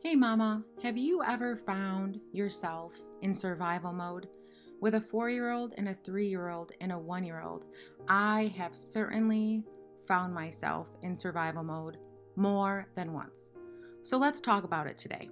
Hey mama, have you ever found yourself in survival mode? With a 4-year-old and a 3-year-old and a 1-year-old, I have certainly found myself in survival mode more than once. So let's talk about it today.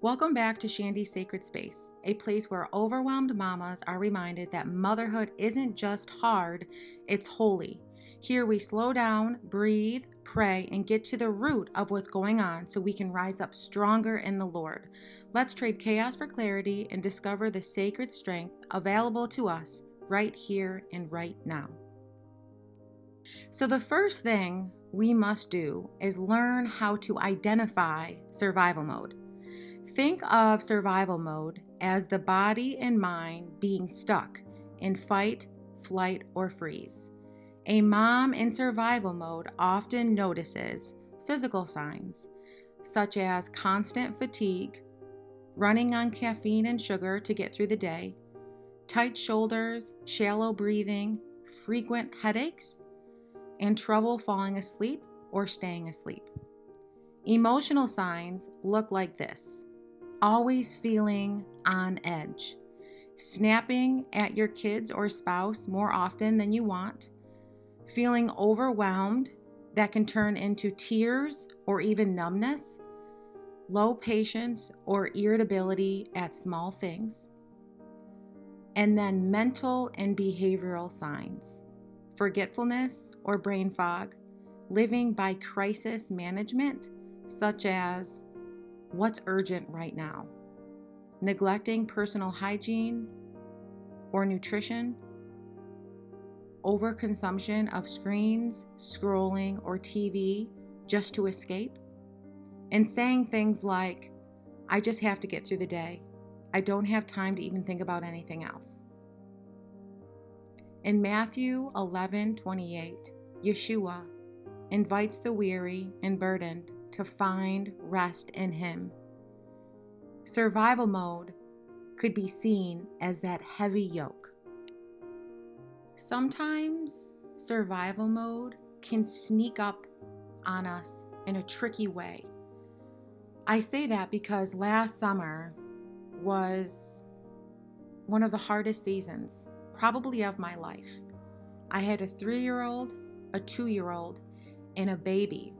Welcome back to Shandy's Sacred Space, a place where overwhelmed mamas are reminded that motherhood isn't just hard, it's holy. Here we slow down, breathe, pray, and get to the root of what's going on so we can rise up stronger in the Lord. Let's trade chaos for clarity and discover the sacred strength available to us right here and right now. So, the first thing we must do is learn how to identify survival mode. Think of survival mode as the body and mind being stuck in fight, flight, or freeze. A mom in survival mode often notices physical signs such as constant fatigue, running on caffeine and sugar to get through the day, tight shoulders, shallow breathing, frequent headaches, and trouble falling asleep or staying asleep. Emotional signs look like this: always feeling on edge, snapping at your kids or spouse more often than you want, feeling overwhelmed that can turn into tears or even numbness, low patience or irritability at small things, and then mental and behavioral signs: forgetfulness or brain fog, living by crisis management, such as what's urgent right now, neglecting personal hygiene or nutrition, overconsumption of screens, scrolling, or TV just to escape, and saying things like, I just have to get through the day. I don't have time to even think about anything else. In Matthew 11:28, Yeshua invites the weary and burdened to find rest in Him. Survival mode could be seen as that heavy yoke. Sometimes survival mode can sneak up on us in a tricky way. I say that because last summer was one of the hardest seasons, probably of my life. I had a 3-year-old, a 2-year-old, and a baby,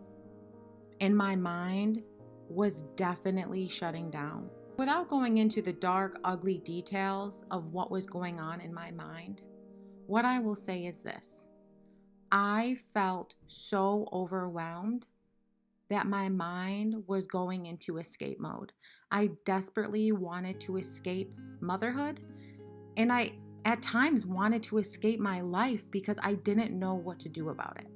and my mind was definitely shutting down. Without going into the dark, ugly details of what was going on in my mind, what I will say is this: I felt so overwhelmed that my mind was going into escape mode. I desperately wanted to escape motherhood, and I at times wanted to escape my life because I didn't know what to do about it.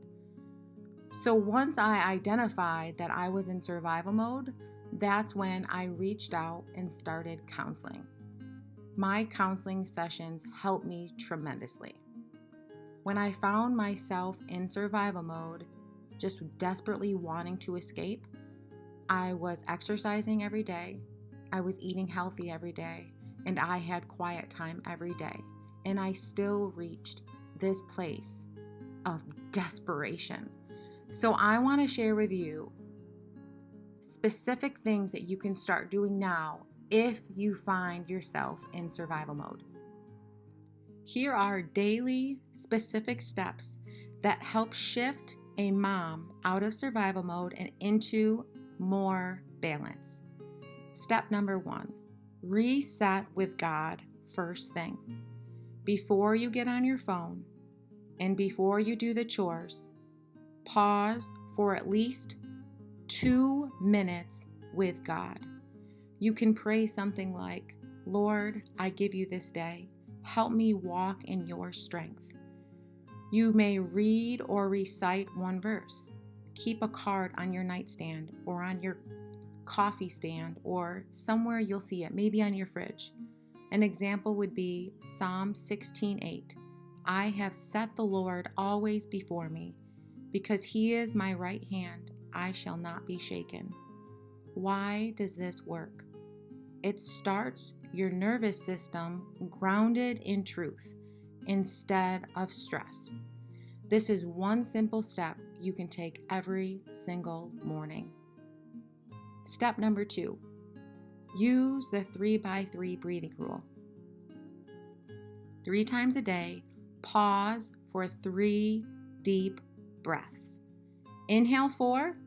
So once I identified that I was in survival mode, that's when I reached out and started counseling. My counseling sessions helped me tremendously. When I found myself in survival mode, just desperately wanting to escape, I was exercising every day, I was eating healthy every day, and I had quiet time every day. And I still reached this place of desperation. So I want to share with you specific things that you can start doing now if you find yourself in survival mode. Here are daily specific steps that help shift a mom out of survival mode and into more balance. Step number 1, reset with God first thing. Before you get on your phone and before you do the chores, pause for at least 2 minutes with God. You can pray something like, Lord, I give you this day. Help me walk in your strength. You may read or recite one verse. Keep a card on your nightstand or on your coffee stand or somewhere you'll see it, maybe on your fridge. An example would be Psalm 16:8. I have set the Lord always before me. Because He is my right hand, I shall not be shaken. Why does this work? It starts your nervous system grounded in truth instead of stress. This is one simple step you can take every single morning. Step number 2, use the 3x3 breathing rule. 3 times a day, pause for 3 deep breaths. Inhale 4,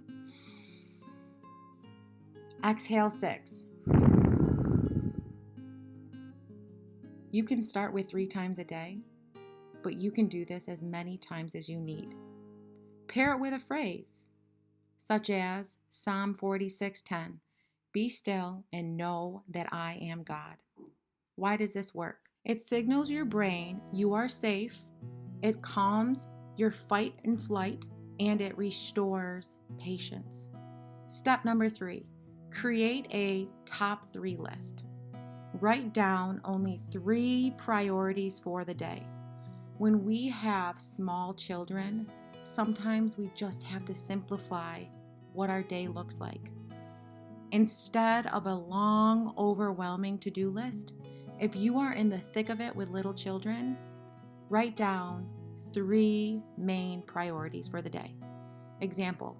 exhale 6. You can start with 3 times a day, but you can do this as many times as you need. Pair it with a phrase, such as Psalm 46:10, "Be still and know that I am God." Why does this work? It signals your brain you are safe, it calms your fight and flight, and it restores patience. Step number 3, create a top 3 list. Write down only 3 priorities for the day. When we have small children, sometimes we just have to simplify what our day looks like. Instead of a long, overwhelming to-do list, if you are in the thick of it with little children, write down 3 main priorities for the day. Example,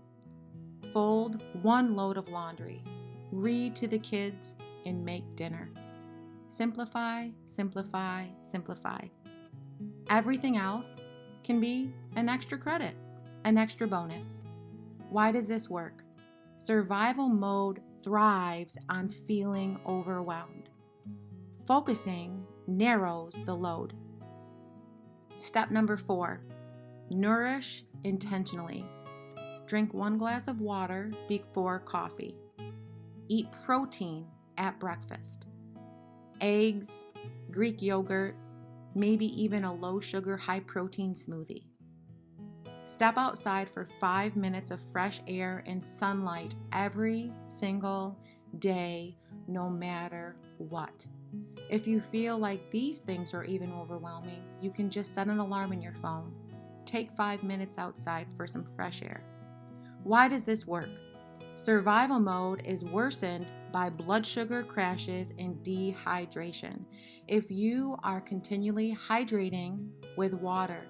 fold 1 load of laundry, read to the kids, and make dinner. Simplify, simplify, simplify. Everything else can be an extra credit, an extra bonus. Why does this work? Survival mode thrives on feeling overwhelmed. Focusing narrows the load. Step number 4, nourish intentionally. Drink 1 glass of water before coffee. Eat protein at breakfast. Eggs, Greek yogurt, maybe even a low-sugar, high-protein smoothie. Step outside for 5 minutes of fresh air and sunlight every single day, no matter what. If you feel like these things are even overwhelming, you can just set an alarm in your phone. Take 5 minutes outside for some fresh air. Why does this work? Survival mode is worsened by blood sugar crashes and dehydration. If you are continually hydrating with water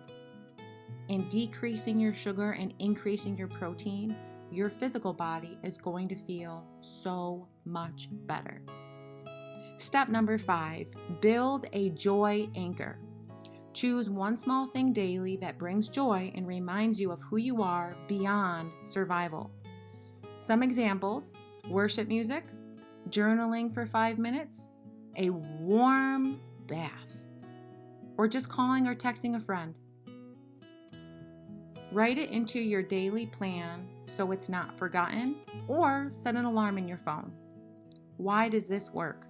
and decreasing your sugar and increasing your protein, your physical body is going to feel so much better. Step number 5, build a joy anchor. Choose 1 small thing daily that brings joy and reminds you of who you are beyond survival. Some examples: worship music, journaling for 5 minutes, a warm bath, or just calling or texting a friend. Write it into your daily plan so it's not forgotten, or set an alarm in your phone. Why does this work?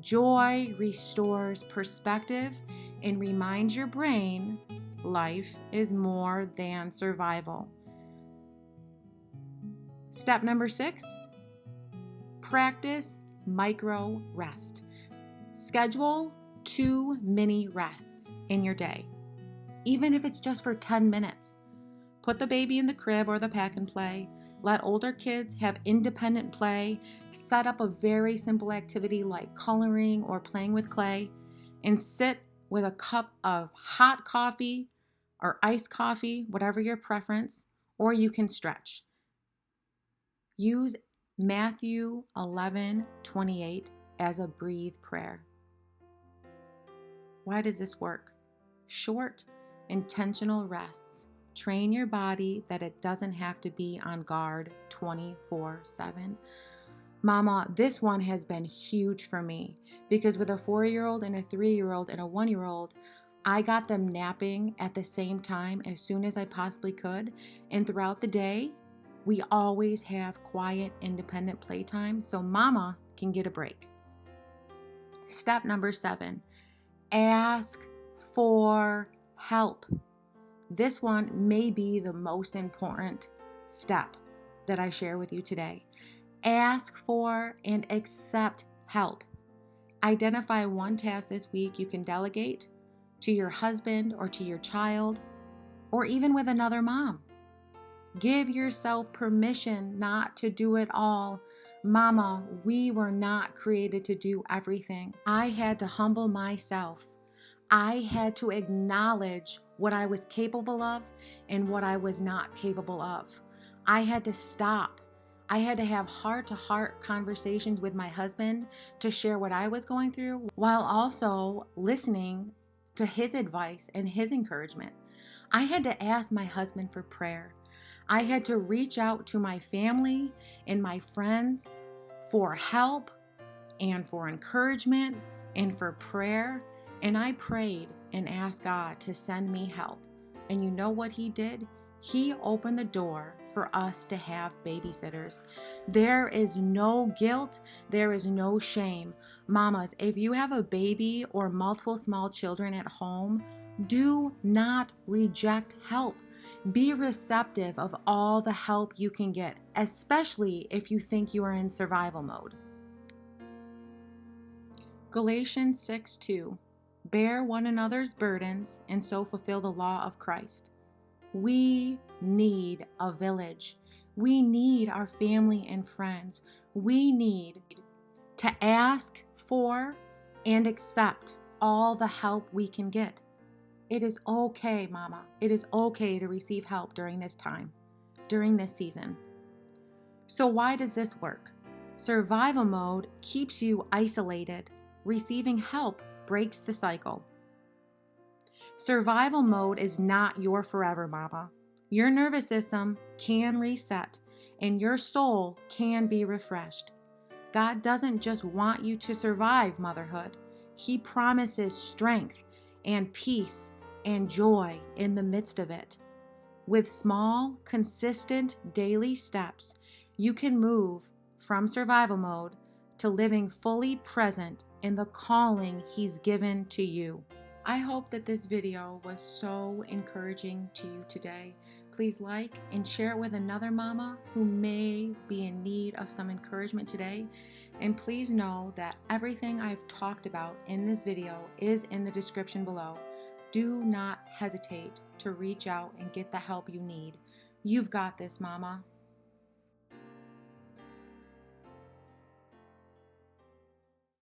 Joy restores perspective and reminds your brain life is more than survival. Step number 6, practice micro rest. Schedule 2 mini rests in your day, even if it's just for 10 minutes. Put the baby in the crib or the pack and play. Let older kids have independent play. Set up a very simple activity like coloring or playing with clay, and sit with a cup of hot coffee or iced coffee, whatever your preference, or you can stretch. Use Matthew 11:28 as a breathe prayer. Why does this work? Short, intentional rests train your body that it doesn't have to be on guard 24/7. Mama, this one has been huge for me because with a 4-year-old and a 3-year-old and a 1-year-old, I got them napping at the same time as soon as I possibly could. And throughout the day, we always have quiet, independent playtime so Mama can get a break. Step number 7, ask for help. This one may be the most important step that I share with you today. Ask for and accept help. Identify 1 task this week you can delegate to your husband or to your child, or even with another mom. Give yourself permission not to do it all. Mama, we were not created to do everything. I had to humble myself. I had to acknowledge what I was capable of and what I was not capable of. I had to stop. I had to have heart-to-heart conversations with my husband to share what I was going through while also listening to his advice and his encouragement. I had to ask my husband for prayer. I had to reach out to my family and my friends for help and for encouragement and for prayer. And I prayed and asked God to send me help. And you know what He did? He opened the door for us to have babysitters. There is no guilt. There is no shame. Mamas, if you have a baby or multiple small children at home, do not reject help. Be receptive of all the help you can get, especially if you think you are in survival mode. Galatians 6:2. Bear one another's burdens and so fulfill the law of Christ. We need a village. We need our family and friends. We need to ask for and accept all the help we can get. It is okay, Mama. It is okay to receive help during this time, during this season. So why does this work? Survival mode keeps you isolated. Receiving help breaks the cycle. Survival mode is not your forever, Mama. Your nervous system can reset and your soul can be refreshed. God doesn't just want you to survive motherhood. He promises strength and peace and joy in the midst of it. With small, consistent daily steps, you can move from survival mode to living fully present in the calling He's given to you. I hope that this video was so encouraging to you today. Please like and share it with another mama who may be in need of some encouragement today. And please know that everything I've talked about in this video is in the description below. Do not hesitate to reach out and get the help you need. You've got this, Mama.